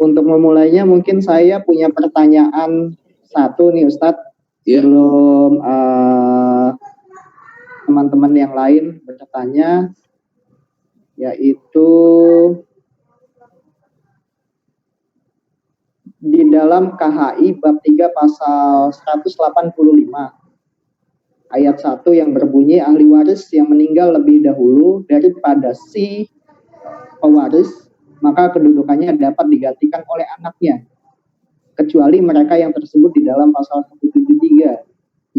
untuk memulainya mungkin saya punya pertanyaan satu nih Ustadz. Sebelum teman-teman yang lain bertanya, yaitu di dalam KHI bab 3 pasal 185 ayat 1 yang berbunyi ahli waris yang meninggal lebih dahulu daripada si pewaris, maka kedudukannya dapat digantikan oleh anaknya, kecuali mereka yang tersebut di dalam pasal 173.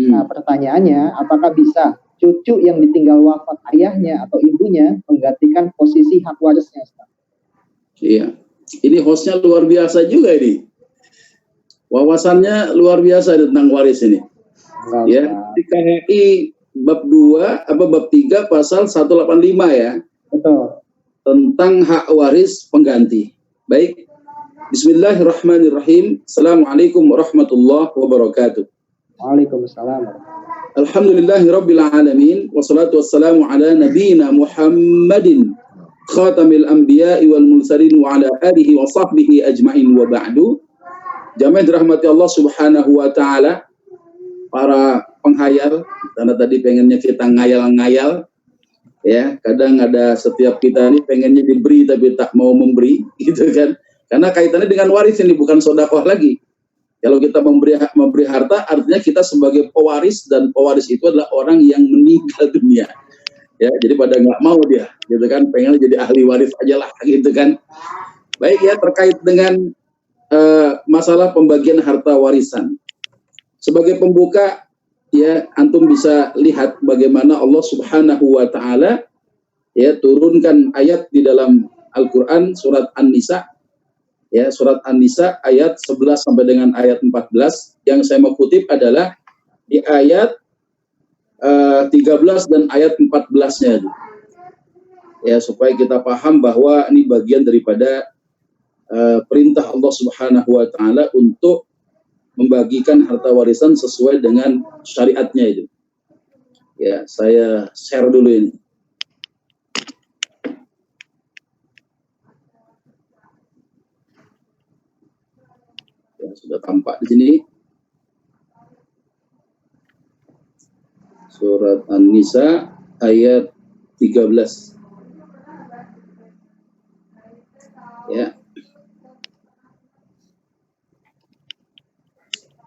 Nah, pertanyaannya, apakah bisa cucu yang ditinggal wafat ayahnya atau ibunya menggantikan posisi hak warisnya? Iya, ini hostnya luar biasa juga ini. Wawasannya luar biasa tentang waris ini. Ya, di KHI bab 2 bab 3 pasal 185 ya. Betul. Tentang hak waris pengganti. Baik. Bismillahirrahmanirrahim. Assalamualaikum warahmatullahi wabarakatuh. Waalaikumsalam. Alhamdulillahirabbil alamin wassalatu wassalamu ala nabiyyina Muhammadin khatamil anbiya'i wal mursalin wa ala alihi wa sahbihi ajmain wa ba'du. Jamaah dirahmati Allah Subhanahu wa taala, para penghayal, karena tadi pengennya kita ngayal-ngayal ya, kadang ada setiap kita ini pengennya diberi tapi tak mau memberi gitu kan, karena kaitannya dengan waris ini, bukan sedekah lagi. Kalau kita memberi harta, artinya kita sebagai pewaris, dan pewaris itu adalah orang yang meninggal dunia ya, jadi pada nggak mau dia gitu kan, pengen jadi ahli waris aja lah gitu kan. Baik ya, terkait dengan masalah pembagian harta warisan. Sebagai pembuka ya, antum bisa lihat bagaimana Allah Subhanahu wa taala ya turunkan ayat di dalam Al-Qur'an surat An-Nisa ya, surat An-Nisa ayat 11 sampai dengan ayat 14. Yang saya mau kutip adalah di ayat 13 dan ayat 14-nya. Ya, supaya kita paham bahwa ini bagian daripada perintah Allah Subhanahu wa taala untuk membagikan harta warisan sesuai dengan syariatnya itu. Ya, saya share dulu ini. Ya, sudah tampak di sini. Surat An-Nisa ayat 13. Ya.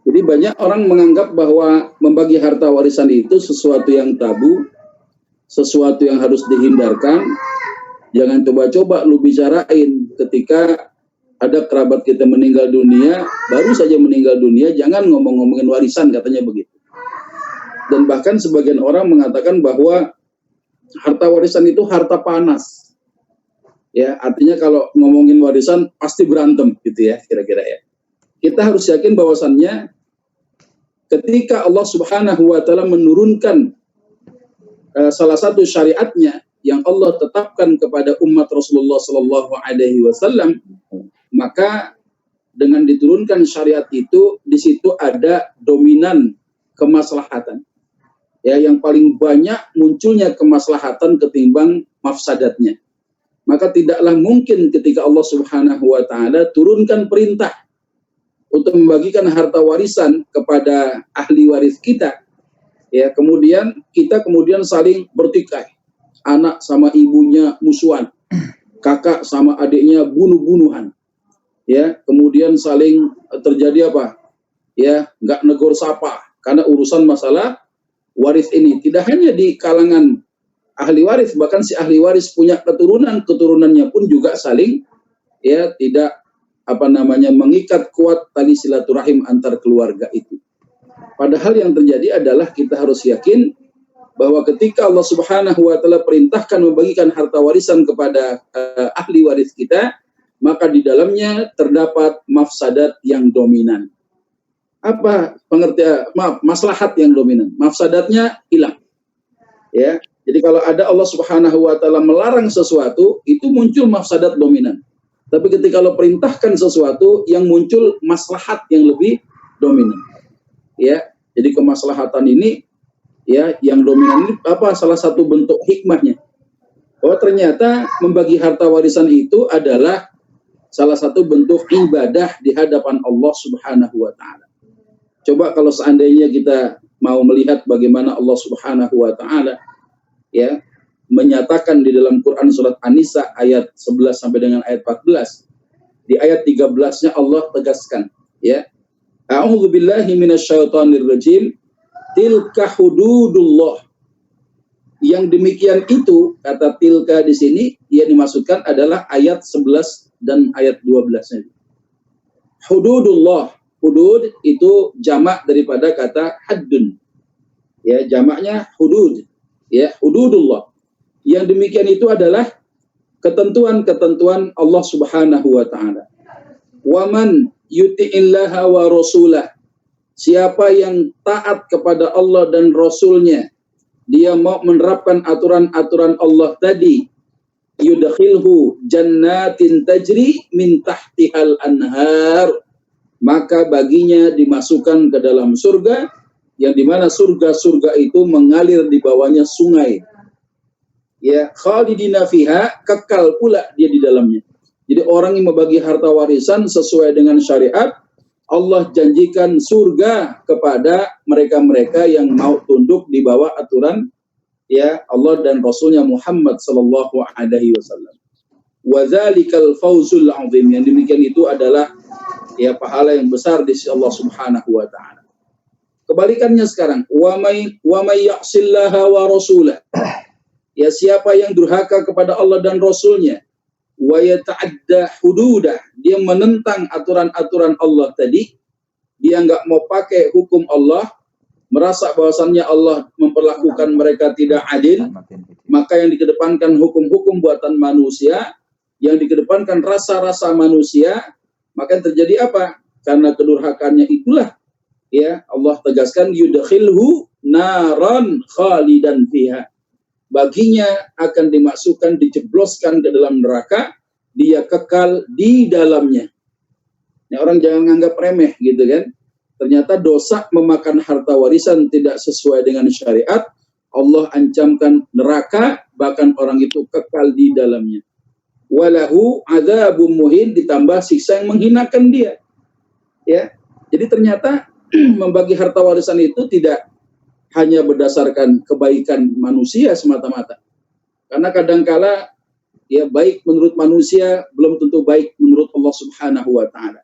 Jadi banyak orang menganggap bahwa membagi harta warisan itu sesuatu yang tabu, sesuatu yang harus dihindarkan. Jangan coba-coba lu bicarain ketika ada kerabat kita meninggal dunia, baru saja meninggal dunia, jangan ngomong-ngomongin warisan, katanya begitu. Dan bahkan sebagian orang mengatakan bahwa harta warisan itu harta panas. Ya, artinya kalau ngomongin warisan pasti berantem gitu ya, kira-kira ya. Kita harus yakin bahwasannya ketika Allah Subhanahu wa taala menurunkan salah satu syariatnya yang Allah tetapkan kepada umat Rasulullah sallallahu alaihi wasallam, maka dengan diturunkan syariat itu, di situ ada dominan kemaslahatan. Ya, yang paling banyak munculnya kemaslahatan ketimbang mafsadatnya. Maka tidaklah mungkin ketika Allah Subhanahu wa taala turunkan perintah untuk membagikan harta warisan kepada ahli waris kita, ya, kemudian kita saling bertikai, anak sama ibunya musuhan, kakak sama adiknya bunuh-bunuhan, ya, kemudian saling terjadi apa, ya, nggak negor sapa karena urusan masalah waris ini. Tidak hanya di kalangan ahli waris, bahkan si ahli waris punya keturunannya pun juga saling ya tidak mengikat kuat tali silaturahim antar keluarga itu. Padahal yang terjadi adalah kita harus yakin bahwa ketika Allah Subhanahu wa taala perintahkan membagikan harta warisan kepada ahli waris kita, maka di dalamnya terdapat mafsadat yang dominan. Apa pengertian? Maslahat yang dominan. Mafsadatnya hilang. Ya. Jadi kalau ada Allah Subhanahu wa taala melarang sesuatu, itu muncul mafsadat dominan. Tapi ketika Allah perintahkan sesuatu, yang muncul maslahat yang lebih dominan. Ya, jadi kemaslahatan ini, ya, yang dominan ini apa? Salah satu bentuk hikmahnya. Bahwa ternyata membagi harta warisan itu adalah salah satu bentuk ibadah di hadapan Allah Subhanahu wa taala. Coba kalau seandainya kita mau melihat bagaimana Allah Subhanahu wa taala ya menyatakan di dalam Quran surat An-Nisa ayat 11 sampai dengan ayat 14. Di ayat 13-nya Allah tegaskan ya. A'udzu billahi minasyaitonir rajim. Tilka hududullah. Yang demikian itu, kata tilka di sini yang dimaksudkan adalah ayat 11 dan ayat 12-nya. Hududullah. Hudud itu jamak daripada kata haddun. Ya, jamaknya hudud. Ya, hududullah. Yang demikian itu adalah ketentuan-ketentuan Allah Subhanahu wa taala. Waman yuti'illaha wa rasulah. Siapa yang taat kepada Allah dan Rasulnya, dia mau menerapkan aturan-aturan Allah tadi, yudkhilhu jannatin tajri min tahtihal anhar, maka baginya dimasukkan ke dalam surga, yang dimana surga-surga itu mengalir di bawahnya sungai. Ya, khalidina fiha, kekal pula dia di dalamnya. Jadi orang yang membagi harta warisan sesuai dengan syariat, Allah janjikan surga kepada mereka-mereka yang mau tunduk di bawah aturan ya Allah dan Rasulnya Muhammad sallallahu alaihi wasallam. Wa dzalikal fawzul azim. Yang demikian itu adalah ya pahala yang besar di sisi Allah Subhanahu wa taala. Kebalikannya sekarang, wa may ya'sillaha wa rasulah. Ya siapa yang durhaka kepada Allah dan Rasulnya, wa yata'adda hududah, dia menentang aturan-aturan Allah tadi, dia nggak mau pakai hukum Allah, merasa bahwasannya Allah memperlakukan mereka tidak adil, maka yang dikedepankan hukum-hukum buatan manusia, yang dikedepankan rasa-rasa manusia, maka yang terjadi apa? Karena kedurhakannya itulah ya Allah tegaskan yudkhilhu naran khalidan fiha. Baginya akan dimasukkan, dijebloskan ke dalam neraka, dia kekal di dalamnya. Ini orang jangan nganggap remeh gitu kan. Ternyata dosa memakan harta warisan tidak sesuai dengan syariat, Allah ancamkan neraka, bahkan orang itu kekal di dalamnya. Walahu adzabum muhin, ditambah siksa yang menghinakan dia. Ya. Jadi ternyata membagi harta warisan itu tidak hanya berdasarkan kebaikan manusia semata-mata. Karena kadangkala ya baik menurut manusia belum tentu baik menurut Allah Subhanahu wa taala.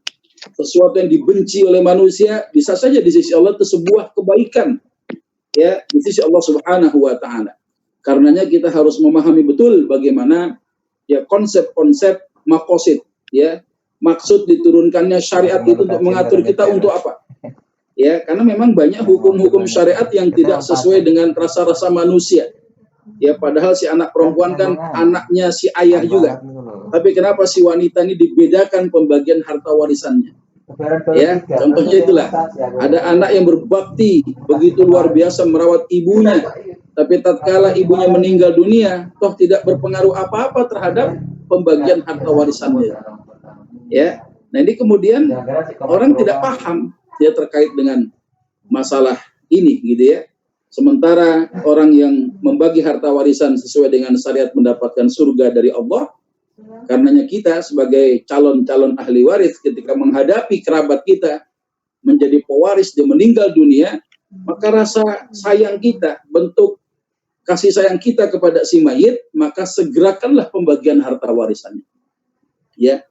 Sesuatu yang dibenci oleh manusia bisa saja di sisi Allah itu sebuah kebaikan. Ya, di sisi Allah Subhanahu wa taala. Karenanya kita harus memahami betul bagaimana ya konsep-konsep maqasid ya. Maksud diturunkannya syariat itu untuk mengatur kita untuk apa? Ya, karena memang banyak hukum-hukum syariat yang tidak sesuai dengan rasa-rasa manusia. Ya, padahal si anak perempuan kan anaknya si ayah juga. Tapi kenapa si wanita ini dibedakan pembagian harta warisannya? Ya, contohnya itulah. Ada anak yang berbakti begitu luar biasa merawat ibunya. Tapi tatkala ibunya meninggal dunia, toh tidak berpengaruh apa-apa terhadap pembagian harta warisannya. Ya, nah ini kemudian orang tidak paham ya terkait dengan masalah ini gitu ya. Sementara orang yang membagi harta warisan sesuai dengan syariat mendapatkan surga dari Allah. Karenanya kita sebagai calon-calon ahli waris ketika menghadapi kerabat kita menjadi pewaris dia meninggal dunia, maka rasa sayang kita, bentuk kasih sayang kita kepada si mayit, maka segerakanlah pembagian harta warisannya. Ya,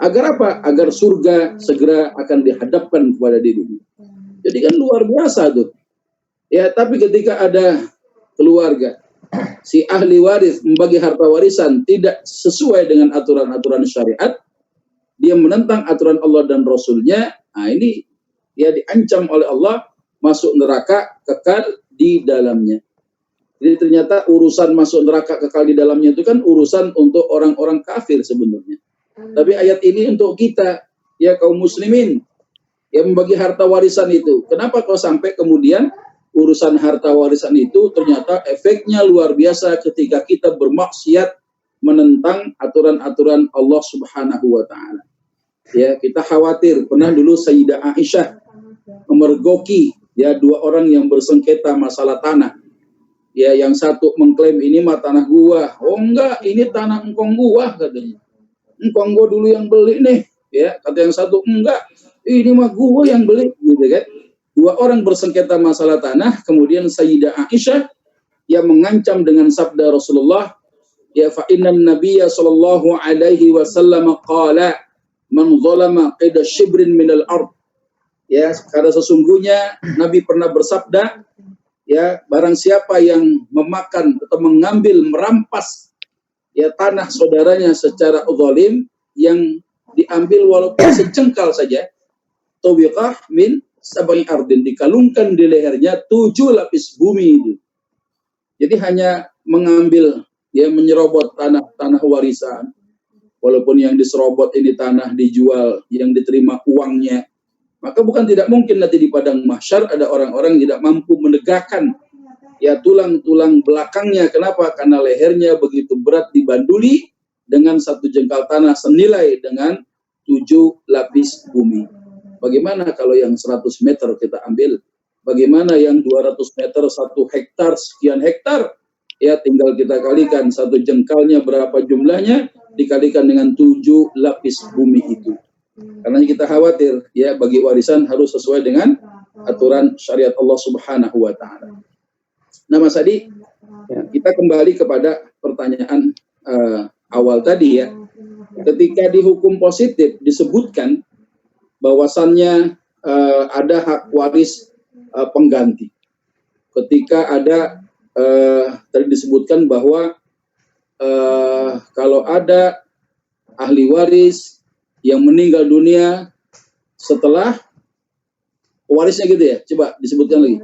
agar apa? Agar surga segera akan dihadapkan kepada dirinya. Jadi kan luar biasa tuh. Ya, tapi ketika ada keluarga, si ahli waris membagi harta warisan tidak sesuai dengan aturan-aturan syariat, dia menentang aturan Allah dan Rasulnya, nah ini dia diancam oleh Allah masuk neraka kekal di dalamnya. Jadi ternyata urusan masuk neraka kekal di dalamnya itu kan urusan untuk orang-orang kafir sebenarnya. Tapi ayat ini untuk kita, ya kaum muslimin, yang membagi harta warisan itu. Kenapa kok sampai kemudian urusan harta warisan itu ternyata efeknya luar biasa ketika kita bermaksiat menentang aturan-aturan Allah Subhanahu wa taala. Ya, kita khawatir. Pernah dulu Sayyidah Aisyah memergoki ya dua orang yang bersengketa masalah tanah. Ya, yang satu mengklaim ini mah tanah gua. Oh enggak, ini tanah engkong gua katanya. engkau dulu yang beli nih, ya. Kata yang satu, enggak, ini mah gua yang beli, gitu kan. Dua orang bersengketa masalah tanah, kemudian Sayyidah Aisyah yang mengancam dengan sabda Rasulullah, ya fa innan nabiyya sallallahu alaihi wasallam qala man zalama qida shibrin minal ard. Ya, karena sesungguhnya Nabi pernah bersabda, ya, barang siapa yang memakan atau mengambil, merampas ya tanah saudaranya secara zalim, yang diambil walaupun sejengkal saja, tawiqah min sab'i ardin, dikalungkan di lehernya 7 lapis bumi itu. Jadi hanya mengambil, ya, menyerobot tanah warisan, walaupun yang diserobot ini tanah dijual, yang diterima uangnya, maka bukan tidak mungkin nanti di padang mahsyar ada orang-orang yang tidak mampu menegakkan ya tulang-tulang belakangnya. Kenapa? Karena lehernya begitu berat dibanduli dengan 1 jengkal tanah senilai dengan 7 lapis bumi. Bagaimana kalau yang 100 meter kita ambil? Bagaimana yang 200 meter, 1 hektar, sekian hektar? Ya, tinggal kita kalikan 1 jengkalnya berapa jumlahnya, dikalikan dengan 7 lapis bumi itu. Karena kita khawatir, ya, bagi warisan harus sesuai dengan aturan syariat Allah Subhanahu wa Ta'ala. Nah, Mas Adi, ya, kita kembali kepada pertanyaan awal tadi, ya. Ketika di hukum positif disebutkan bahwasannya ada hak waris pengganti. Ketika ada tadi disebutkan bahwa kalau ada ahli waris yang meninggal dunia setelah warisnya, gitu ya. Coba disebutkan lagi.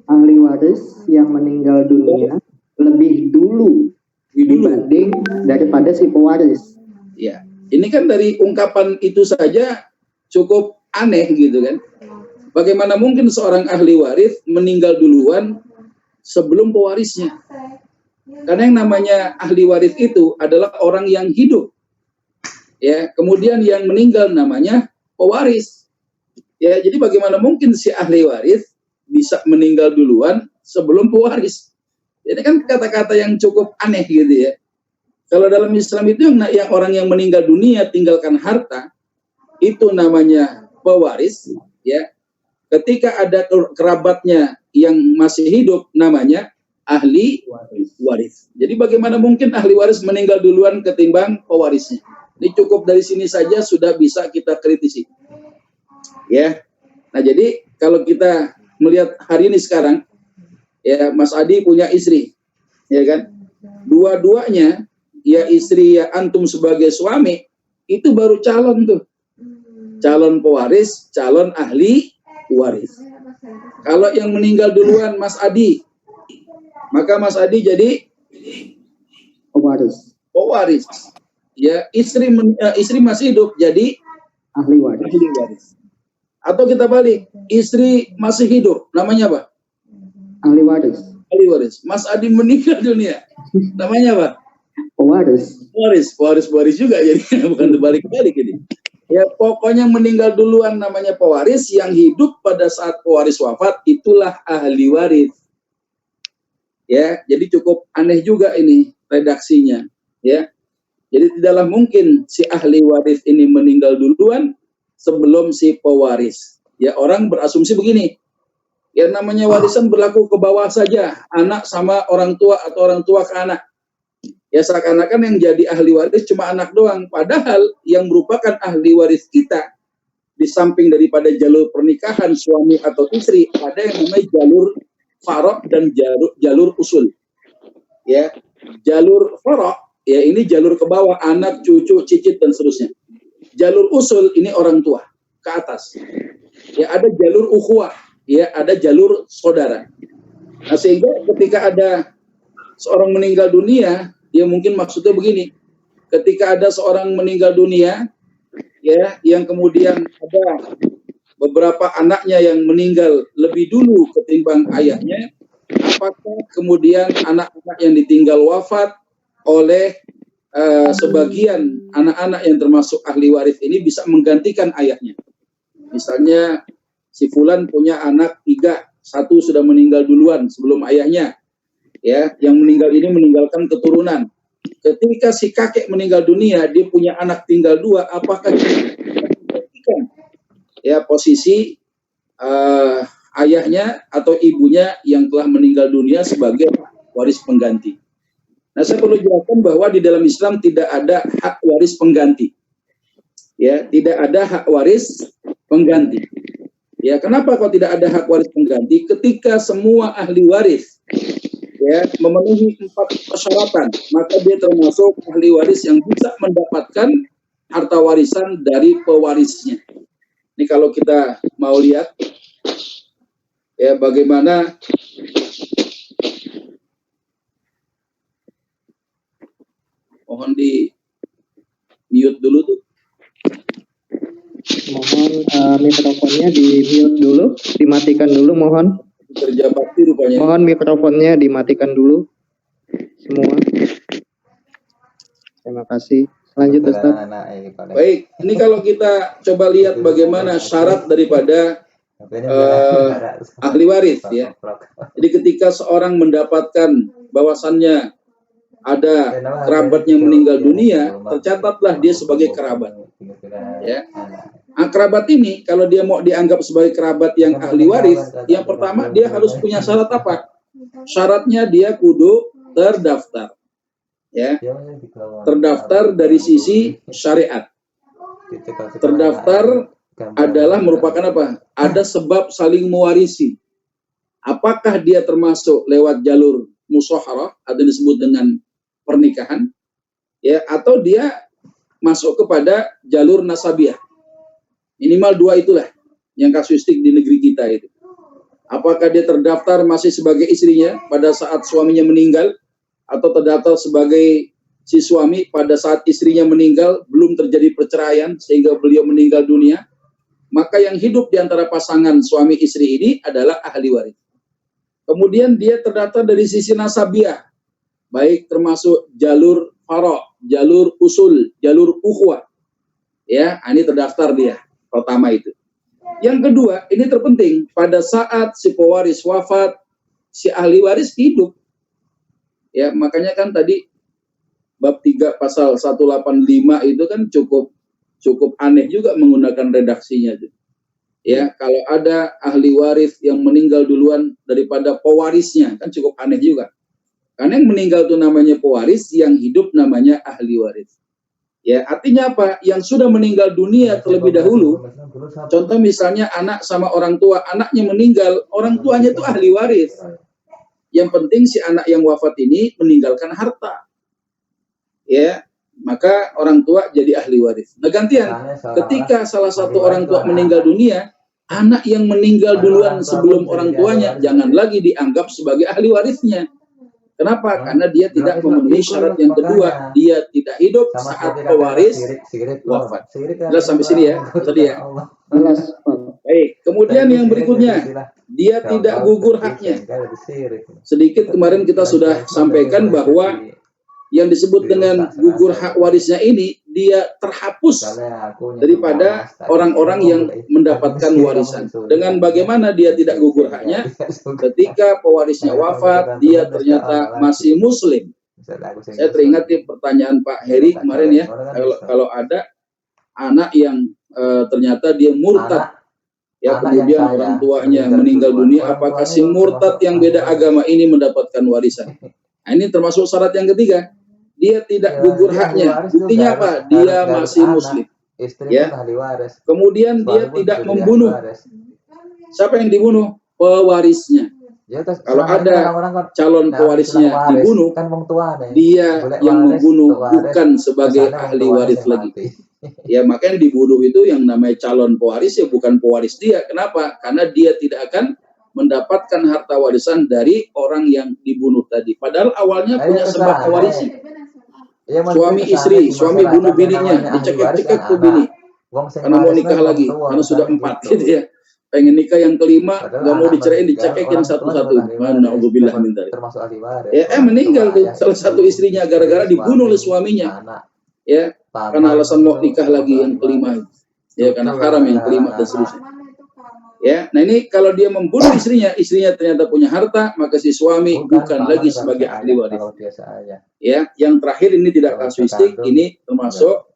Ahli waris yang meninggal dunia lebih dulu dibanding daripada si pewaris. Ya, ini kan dari ungkapan itu saja cukup aneh, gitu kan. Bagaimana mungkin seorang ahli waris meninggal duluan sebelum pewarisnya? Karena yang namanya ahli waris itu adalah orang yang hidup. Ya, kemudian yang meninggal namanya pewaris. Ya, jadi bagaimana mungkin si ahli waris bisa meninggal duluan sebelum pewaris? Ini kan kata-kata yang cukup aneh, gitu ya. Kalau dalam Islam itu yang orang yang meninggal dunia tinggalkan harta, itu namanya pewaris, ya. Ketika ada kerabatnya yang masih hidup, namanya ahli waris. Jadi bagaimana mungkin ahli waris meninggal duluan ketimbang pewarisnya? Ini cukup dari sini saja sudah bisa kita kritisi, ya. Nah, jadi kalau kita melihat hari ini sekarang, ya, Mas Adi punya istri, ya kan? Dua-duanya, ya, istri ya antum sebagai suami, itu baru calon tuh. Calon pewaris, calon ahli waris. Kalau yang meninggal duluan Mas Adi, maka Mas Adi jadi Pewaris. pewaris. Ya, istri masih hidup jadi Ahli waris. ahli waris. Atau kita balik, istri masih hidup, namanya apa? Ahli waris. Ahli waris. Mas Adi meninggal dunia, namanya apa? Pewaris. Pewaris juga, jadi bukan terbalik-balik ini. Ya, pokoknya meninggal duluan namanya pewaris, yang hidup pada saat pewaris wafat itulah ahli waris. Ya, jadi cukup aneh juga ini redaksinya, ya. Jadi tidaklah mungkin si ahli waris ini meninggal duluan sebelum si pewaris. Ya, orang berasumsi begini, ya, namanya warisan berlaku ke bawah saja, anak sama orang tua atau orang tua ke anak. Ya, seakan-akan yang jadi ahli waris cuma anak doang. Padahal yang merupakan ahli waris kita, di samping daripada jalur pernikahan suami atau istri, ada yang namanya jalur farok dan jalur usul. Ya, jalur farok, ya, ini jalur ke bawah, anak, cucu, cicit, dan seterusnya. Jalur usul ini orang tua, ke atas. Ya, ada jalur ukhuwah, ya, ada jalur saudara. Nah, sehingga ketika ada seorang meninggal dunia, ya, mungkin maksudnya begini, ketika ada seorang meninggal dunia, ya, yang kemudian ada beberapa anaknya yang meninggal lebih dulu ketimbang ayahnya, apakah kemudian anak-anak yang ditinggal wafat oleh sebagian anak-anak yang termasuk ahli waris ini bisa menggantikan ayahnya? Misalnya si fulan punya anak 3, 1 sudah meninggal duluan sebelum ayahnya, ya, yang meninggal ini meninggalkan keturunan, ketika si kakek meninggal dunia, dia punya anak tinggal 2, apakah digantikan ya posisi ayahnya atau ibunya yang telah meninggal dunia sebagai waris pengganti. Nah, saya perlu jelaskan bahwa di dalam Islam tidak ada hak waris pengganti. Ya, tidak ada hak waris pengganti. Ya, kenapa kok tidak ada hak waris pengganti? Ketika semua ahli waris ya memenuhi 4 persyaratan, maka dia termasuk ahli waris yang bisa mendapatkan harta warisan dari pewarisnya. Ini kalau kita mau lihat ya bagaimana mohon di mute dulu tuh. Mohon mikrofonnya di mute dulu, dimatikan dulu mohon. Kerja bakti rupanya. Mohon mikrofonnya dimatikan dulu semua. Terima kasih. Lanjut Ustaz. Baik, ini kalau kita coba lihat bagaimana syarat daripada ahli waris ya. Jadi ketika seorang mendapatkan bahwasannya ada kerabatnya meninggal dunia, tercatatlah dia sebagai kerabat. Ya. Nah, kerabat ini kalau dia mau dianggap sebagai kerabat yang ahli waris, yang pertama dia harus punya syarat apa? Syaratnya dia kudu terdaftar. Ya. Terdaftar dari sisi syariat. Terdaftar adalah merupakan apa? Ada sebab saling mewarisi. Apakah dia termasuk lewat jalur musyawarah atau disebut dengan pernikahan, ya, atau dia masuk kepada jalur nasabiah. Minimal 2 itulah yang kasuistik di negeri kita itu. Apakah dia terdaftar masih sebagai istrinya pada saat suaminya meninggal, atau terdaftar sebagai si suami pada saat istrinya meninggal, belum terjadi perceraian sehingga beliau meninggal dunia, maka yang hidup di antara pasangan suami istri ini adalah ahli waris. Kemudian dia terdaftar dari sisi nasabiah, baik termasuk jalur faro, jalur usul, jalur ukhuwah. Ya, ini terdaftar dia pertama itu. Yang kedua, ini terpenting, pada saat si pewaris wafat, si ahli waris hidup. Ya, makanya kan tadi bab 3 pasal 185 itu kan cukup aneh juga menggunakan redaksinya itu. Ya, kalau ada ahli waris yang meninggal duluan daripada pewarisnya, kan cukup aneh juga. Karena yang meninggal itu namanya pewaris, yang hidup namanya ahli waris. Ya, artinya apa? Yang sudah meninggal dunia terlebih dahulu, contoh misalnya anak sama orang tua, anaknya meninggal, orang tuanya itu ahli waris. Yang penting si anak yang wafat ini meninggalkan harta. Ya, maka orang tua jadi ahli waris. Nah, gantian, ketika salah satu orang tua meninggal dunia, anak yang meninggal duluan sebelum orang tuanya jangan lagi dianggap sebagai ahli warisnya. Kenapa? Karena dia tidak memenuhi syarat yang kedua. Dia tidak hidup saat pewaris wafat. Jelas sampai sini ya? Tadi ya? Baik. Kemudian yang berikutnya, dia tidak gugur haknya. Sedikit kemarin kita sudah sampaikan bahwa yang disebut dengan gugur hak warisnya ini, dia terhapus daripada orang-orang yang mendapatkan warisan. Dengan bagaimana dia tidak gugur haknya? Ketika pewarisnya wafat, dia ternyata masih muslim. Saya teringat di pertanyaan Pak Heri kemarin ya, kalau ada anak yang ternyata dia murtad, ya kemudian orang tuanya meninggal dunia, apakah si murtad yang beda agama ini mendapatkan warisan? Nah, ini termasuk syarat yang ketiga. Dia tidak gugur haknya. Buktinya apa? Dia masih muslim. Ya. Kemudian dia tidak membunuh. Siapa yang dibunuh? Pewarisnya. Kalau ada calon pewarisnya dibunuh, dia yang membunuh, bukan sebagai ahli waris lagi. Ya, makanya dibunuh itu yang namanya calon pewaris, ya bukan pewaris dia. Kenapa? Karena dia tidak akan mendapatkan harta warisan dari orang yang dibunuh tadi. Padahal awalnya punya sebab mewarisi. Suami istri, suami bunuh bininya, dicekek-cekek tuh bini. Karena mau nikah lagi, karena sudah 4 gitu ya. Pengen nikah yang kelima, nggak mau dicerain, dicekekin satu-satu. Na'udzubillah min dzalik. Ya, meninggal tuh salah satu istrinya gara-gara dibunuh oleh suaminya. Ya, karena alasan mau nikah lagi yang kelima. Ya, karena haram yang kelima dan seterusnya. Ya, nah ini kalau dia membunuh istrinya ternyata punya harta, maka si suami bukan lagi sebagai ahli waris. Ya, yang terakhir ini tidak kasuistik, ini termasuk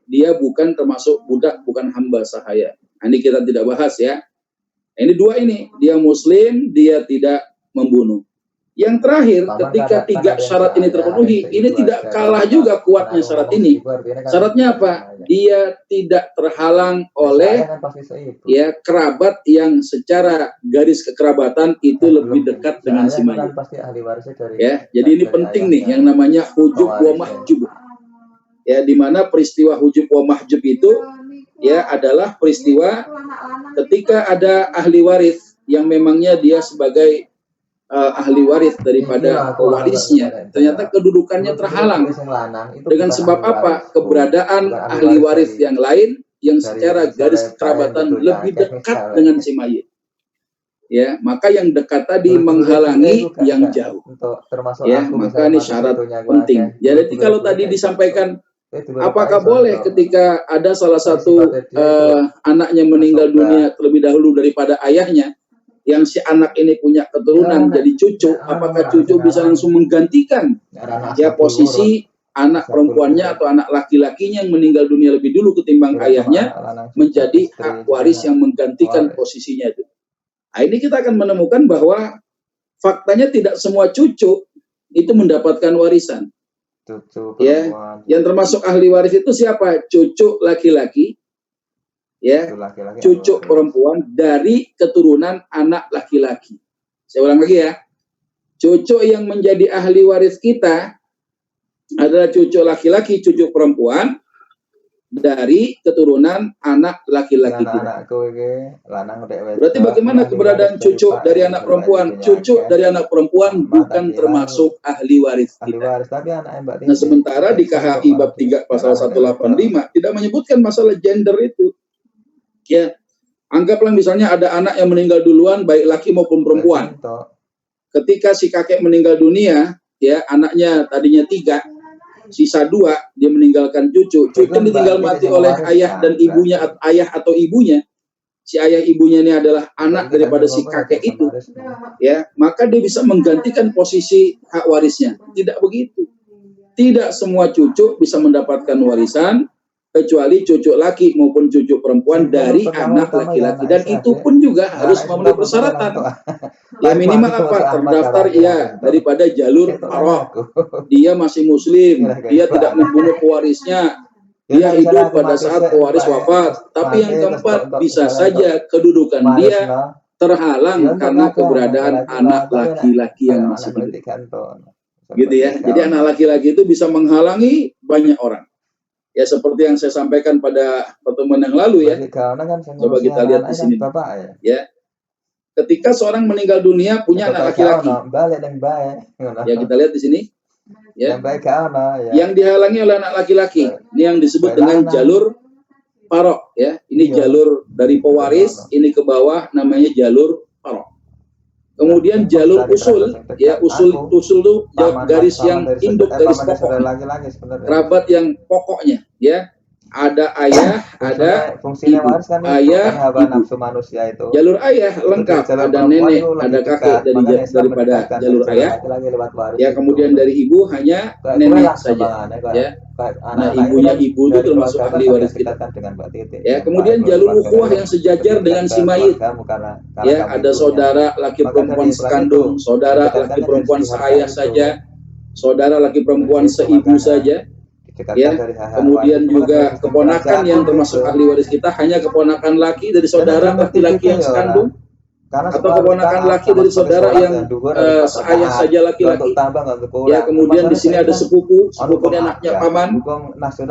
dia bukan termasuk budak, bukan hamba sahaya. Nah, ini kita tidak bahas ya. Nah, ini dua ini, dia muslim, dia tidak membunuh. Yang terakhir, ketika tiga syarat ini terpenuhi, ini tidak kalah juga kuatnya syarat ini. Syaratnya apa? Dia tidak terhalang oleh ya kerabat yang secara garis kekerabatan itu lebih dekat dengan si mayit. Ya, jadi ini penting nih yang namanya hujub wa mahjub. Ya, di mana peristiwa hujub wa mahjub itu ya adalah peristiwa ketika ada ahli waris yang memangnya dia sebagai ahli waris daripada pewarisnya, ternyata kedudukannya terhalang. Dengan sebab apa? Keberadaan ahli waris yang lain yang secara garis kerabatan lebih dekat dengan si mayit. Ya, maka yang dekat tadi menghalangi yang jauh. Ya, maka ini syarat penting. Jadi kalau tadi disampaikan apakah boleh ketika ada salah satu anaknya meninggal dunia terlebih dahulu daripada ayahnya, yang si anak ini punya keturunan jadi cucu, apakah cucu bisa langsung menggantikan ya posisi anak perempuannya atau anak laki-lakinya yang meninggal dunia lebih dulu ketimbang ayahnya menjadi hak waris yang menggantikan posisinya itu. Nah, ini kita akan menemukan bahwa faktanya tidak semua cucu itu mendapatkan warisan. Ya, yang termasuk ahli waris itu siapa? Cucu laki-laki, ya, cucu perempuan dari keturunan anak laki-laki. Saya ulang lagi ya, cucu yang menjadi ahli waris kita adalah cucu laki-laki, cucu perempuan dari keturunan anak laki-laki kita. Berarti bagaimana keberadaan cucu dari anak perempuan? Cucu dari anak perempuan bukan termasuk ahli waris kita. Nah, sementara di KHI bab 3 pasal 185 tidak menyebutkan masalah gender itu. Ya, anggaplah misalnya ada anak yang meninggal duluan baik laki maupun perempuan. Ketika si kakek meninggal dunia, ya anaknya tadinya 3, sisa 2 dia meninggalkan cucu. Cucu ditinggal mati oleh ayah dan ibunya, ayah atau ibunya. Si ayah ibunya ini adalah anak daripada si kakek itu. Ya, maka dia bisa menggantikan posisi hak warisnya. Tidak begitu. Tidak semua cucu bisa mendapatkan warisan kecuali cucu laki maupun cucu perempuan dari anak laki-laki, dan itu pun juga harus memenuhi persyaratan. Ya minimal apa? Terdaftar ya daripada jalur parok. Dia masih muslim, dia tidak membunuh pewarisnya, dia hidup pada saat pewaris wafat. Tapi yang keempat, bisa saja kedudukan dia terhalang karena keberadaan anak laki-laki yang masih hidup. Gitu ya. Jadi anak laki-laki itu bisa menghalangi banyak orang. Ya seperti yang saya sampaikan pada pertemuan yang lalu ya. Coba kita lihat di sini. Ya. Ketika seorang meninggal dunia punya anak laki-laki. Ya kita lihat di sini. Ya. Yang dihalangi oleh anak laki-laki. Ini yang disebut dengan jalur parok ya. Ini jalur dari pewaris, ini ke bawah namanya jalur parok. Kemudian jalur usul, ya usul itu garis yang induk, garis pokok, kerabat yang pokoknya, ya ada ayah, ada ibu, ayah, ibu. Jalur ayah lengkap, ada nenek, ada kakek daripada jalur ayah, ya kemudian dari ibu hanya nenek saja, ya. Nah ibunya ibu itu termasuk ahli waris kita. Ya kemudian jalur ukhuwah yang sejajar dengan si mayit. Ya ada saudara laki perempuan sekandung, saudara laki perempuan seayah saja, saudara laki perempuan seibu saja. Ya kemudian juga keponakan yang termasuk ahli waris kita hanya keponakan laki dari saudara laki-laki yang sekandung, atau keponakan laki dari saudara yang seayah saja laki-laki. Ya kemudian di sini ada sepupu, sepupu anaknya paman.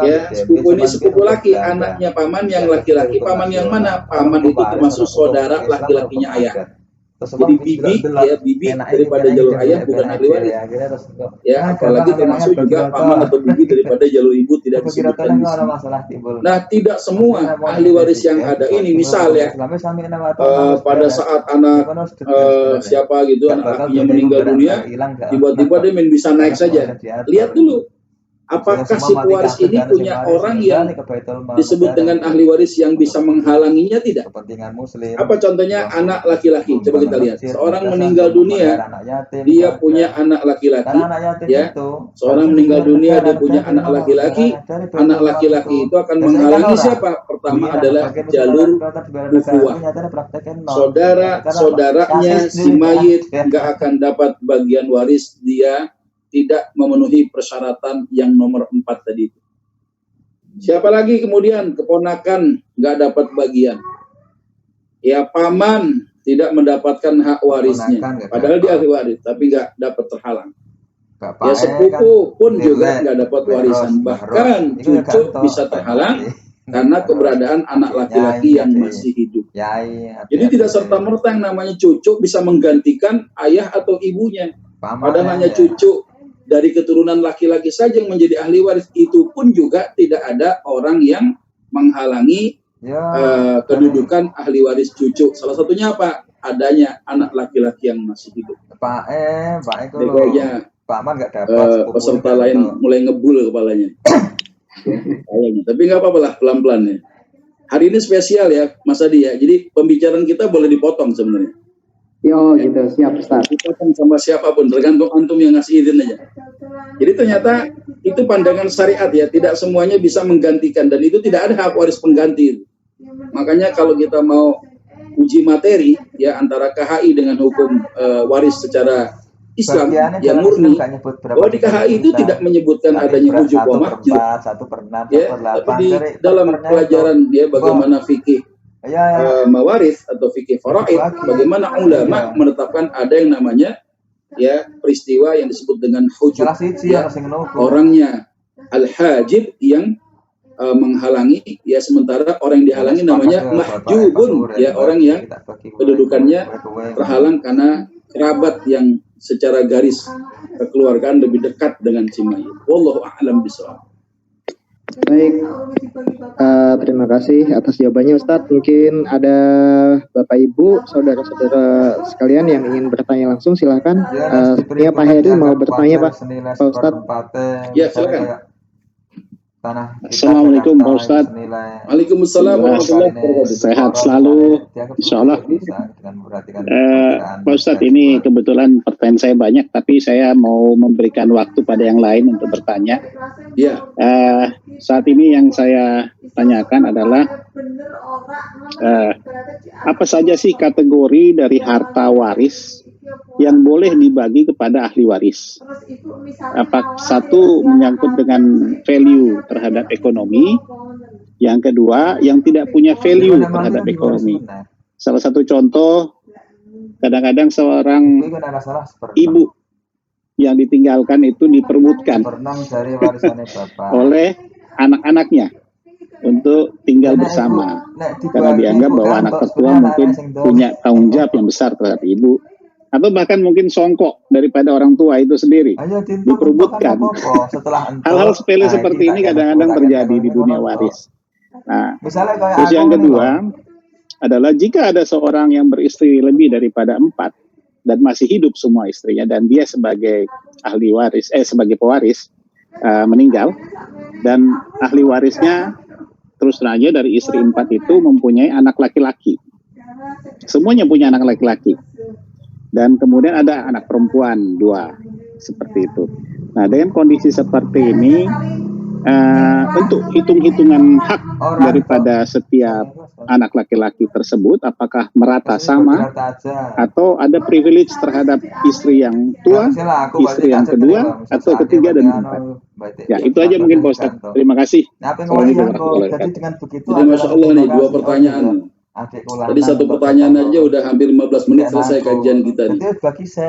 Ya sepupu ini sepupu laki, anaknya paman yang laki-laki. Paman yang mana? Paman itu termasuk saudara laki-lakinya ayah. Jadi bibi, ya bibi daripada jalur ayah bukan ahli waris. Ya apalagi termasuk juga paman atau bibi daripada jalur ibu tidak disebutkan di sini. Nah tidak semua ahli waris yang ada ini, misal ya pada saat anak siapa gitu anak lakinya meninggal dunia, tiba-tiba dia bisa naik saja. Lihat dulu Apakah si pewaris ini punya orang yang disebut dengan ahli waris yang bisa menghalanginya tidak? Kepentingan muslim. Apa contohnya anak laki-laki? Coba kita lihat. Seorang meninggal dunia, dia punya anak laki-laki. Ya, seorang meninggal dunia dia punya anak laki-laki. Anak laki-laki itu akan menghalangi siapa? Pertama adalah jalur ukhuwah. Saudara-saudaranya si mayit nggak akan dapat bagian waris, dia tidak memenuhi persyaratan yang nomor 4 tadi itu. Siapa lagi kemudian? Keponakan nggak dapat bagian. Ya, paman tidak mendapatkan hak warisnya. Padahal dia ahli waris, tapi nggak dapat terhalang. Ya, sepupu pun juga nggak dapat warisan. Bahkan cucu bisa terhalang karena keberadaan anak laki-laki yang masih hidup. Jadi tidak serta-merta yang namanya cucu bisa menggantikan ayah atau ibunya. Padahal hanya cucu dari keturunan laki-laki saja yang menjadi ahli waris, itu pun juga tidak ada orang yang menghalangi kedudukan ahli waris cucu. Salah satunya apa? Adanya anak laki-laki yang masih hidup. Pak kayaknya Man nggak dapat peserta lain mulai ngebul kepalanya. Kayaknya. Tapi nggak apa-apa lah, pelan-pelan ya. Hari ini spesial ya, Mas Adi ya. Jadi pembicaraan kita boleh dipotong sebenarnya. Yo gitu, siap Ustaz. Dipotong sama siapapun, tergantung antum yang ngasih izin aja. Jadi ternyata itu pandangan syariat ya, tidak semuanya bisa menggantikan, dan itu tidak ada hak waris pengganti. Makanya kalau kita mau uji materi ya antara KHI dengan hukum waris secara Islam yang murni, bahwa di KHI itu tidak menyebutkan adanya ujub wa mahjub. Ya, tapi di dalam pelajaran ya bagaimana fikih mawaris atau fikih faraid, bagaimana ulama menetapkan ada yang namanya ya peristiwa yang disebut dengan hujub, ya, orangnya al-hajib yang menghalangi, ya sementara orang yang dihalangi namanya mahjubun, ya orang yang kedudukannya terhalang karena kerabat yang secara garis kekeluargaan lebih dekat dengan si mayit. Wallahu a'lam bishawab. Baik, terima kasih atas jawabannya Ustadz. Mungkin ada Bapak Ibu, saudara-saudara sekalian yang ingin bertanya langsung, silakan. Sepertinya Pak Heri mau bertanya Pak Ustadz. Ya, silakan. Assalamualaikum Pak Ustadz. Waalaikumsalam warahmatullahi wabarakatuh. Sehat selalu, insya Allah. Pak Ustadz, ini kebetulan pertanyaan saya banyak, tapi saya mau memberikan waktu pada yang lain untuk bertanya. Ya. Saat ini yang saya tanyakan adalah apa saja sih kategori dari harta waris yang boleh dibagi kepada ahli waris? Apa satu menyangkut dengan value terhadap ekonomi, yang kedua yang tidak punya value terhadap ekonomi. Salah satu contoh, kadang-kadang seorang ibu yang ditinggalkan itu diperebutkan oleh anak-anaknya untuk tinggal bersama, karena dianggap bahwa anak tertua mungkin punya tanggung jawab yang besar terhadap ibu, atau bahkan mungkin songkok daripada orang tua itu sendiri diperebutkan. Hal-hal sepele seperti ini kadang-kadang terjadi di dunia waris. Nah, terus yang kedua adalah jika ada seorang yang beristri lebih daripada 4 dan masih hidup semua istrinya, dan dia sebagai ahli waris, sebagai pewaris meninggal, dan ahli warisnya terus saja dari istri 4 itu mempunyai anak laki-laki, semuanya punya anak laki-laki, dan kemudian ada anak perempuan 2, seperti itu. Nah, dengan kondisi seperti ini, untuk hitung-hitungan hak daripada setiap anak laki-laki tersebut, apakah merata sama atau ada privilege terhadap istri yang tua, istri yang kedua, atau ketiga dan keempat? Ya, itu aja mungkin Pak Ustadz. Terima kasih. Assalamualaikum warahmatullahi wabarakatuh. Jadi Masya Allah nih, 2 pertanyaan. Tadi 1 pertanyaan aja udah hampir 15 menit selesai kajian kita nih.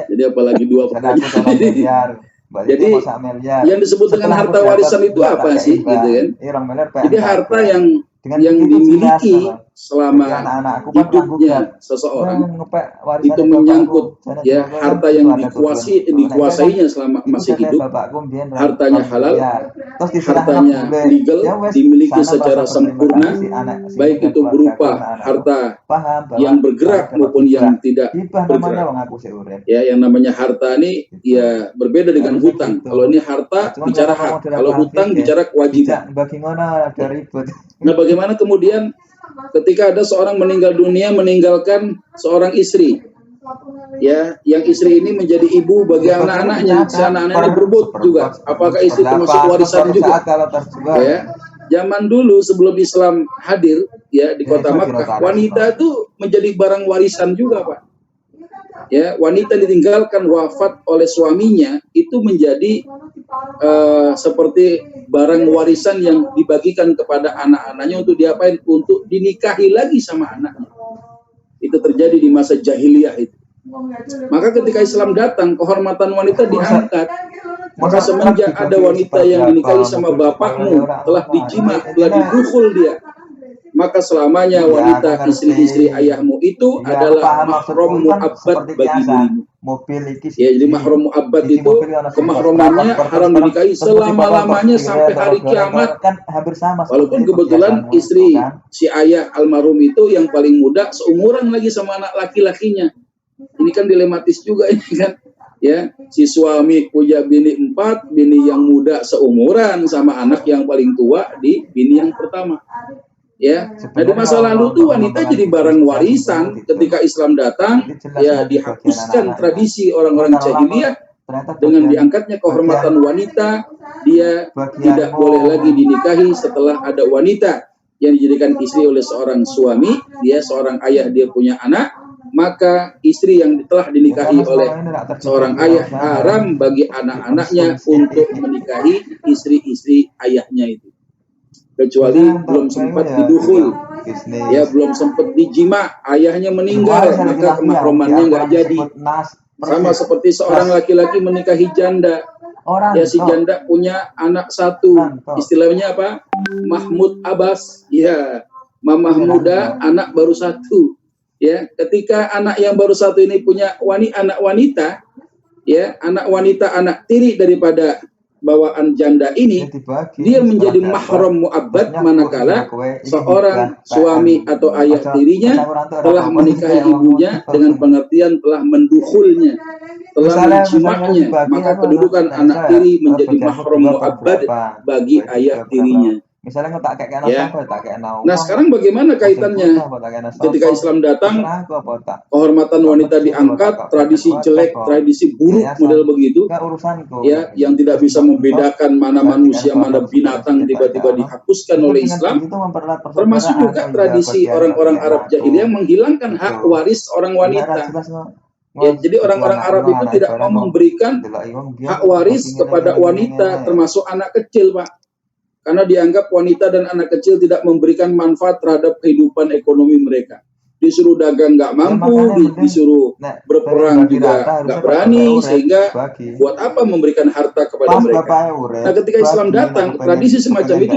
Jadi apalagi 2 pertanyaan. Jadi yang disebut dengan harta warisan itu apa sih, gitu kan? Jadi harta yang dimiliki selama hidupnya seseorang itu menyangkut ya harta yang dikuasainya selama masih hidup, hartanya halal, hartanya legal, dimiliki secara sempurna, baik itu berupa harta yang bergerak maupun yang tidak bergerak. Ya, yang namanya harta ini ya berbeda dengan hutang. Kalau ini harta bicara hak, kalau hutang bicara kewajiban. Nah, bagaimana kemudian ketika ada seorang meninggal dunia meninggalkan seorang istri, ya, yang istri ini menjadi ibu bagi anak-anaknya, si anak-anaknya berebut juga, apakah istri termasuk warisan juga? Ya, zaman dulu sebelum Islam hadir, ya, di kota Makkah, wanita itu menjadi barang warisan juga, Pak. Ya, wanita ditinggalkan wafat oleh suaminya itu menjadi seperti barang warisan yang dibagikan kepada anak-anaknya untuk diapain? Untuk dinikahi lagi sama anaknya. Itu terjadi di masa jahiliyah itu. Maka ketika Islam datang, kehormatan wanita diangkat. Maka semenjak ada wanita yang dinikahi sama bapakmu, telah dijima, telah didukhul dia, maka selamanya wanita istri-istri ayahmu itu adalah mahram mu'abbad bagi dirimu. Ya, jadi mahram mu'abbad itu kemahramannya haram dinikahi selama-lamanya sampai hari kiamat. Walaupun kebetulan istri si ayah almarhum itu yang paling muda seumuran lagi sama anak laki-lakinya. Ini kan dilematis juga ini kan. Ya, si suami punya bini 4, bini yang muda seumuran sama anak yang paling tua di bini yang pertama. Ya, nah di masa lalu tuh wanita jadi barang warisan. Ketika Islam datang, ya dihapuskan tradisi orang-orang jahiliyah dengan diangkatnya kehormatan wanita. Dia tidak boleh lagi dinikahi setelah ada wanita yang dijadikan istri oleh seorang suami, dia seorang ayah, dia punya anak, maka istri yang telah dinikahi oleh seorang ayah haram bagi anak-anaknya untuk menikahi istri-istri ayahnya itu. Kecuali belum sempat didukhul, ya belum sempat dijima, ayahnya meninggal, maka kemahramannya nggak jadi. Sama seperti seorang laki-laki menikahi janda, ya si janda punya anak satu, istilahnya apa? Mahmud Abbas, ya mamah muda, anak baru satu. Ya, ketika anak yang baru satu ini punya anak wanita, ya anak wanita, anak tiri daripada bawaan janda ini, dia menjadi mahram mu'abbad manakala seorang suami atau ayah tirinya telah menikahi ibunya dengan pengertian telah mendukhulnya, telah menjima'nya, maka kedudukan anak tiri menjadi mahram mu'abbad bagi ayah tirinya. Misalnya tak kayak ya. Nah sekarang bagaimana kaitannya ketika Islam datang, kehormatan wanita diangkat, tradisi jelek, tradisi buruk model begitu, ya, yang tidak bisa membedakan mana manusia, mana binatang tiba-tiba dihapuskan oleh Islam, termasuk juga tradisi orang-orang Arab jahiliyah menghilangkan hak waris orang wanita. Ya, jadi orang-orang Arab itu tidak mau memberikan hak waris kepada wanita, termasuk anak kecil, Pak. Karena dianggap wanita dan anak kecil tidak memberikan manfaat terhadap kehidupan ekonomi mereka. Disuruh dagang nggak mampu, disuruh berperang juga nggak berani, sehingga buat apa memberikan harta kepada mereka. Nah ketika Islam datang, tradisi semacam itu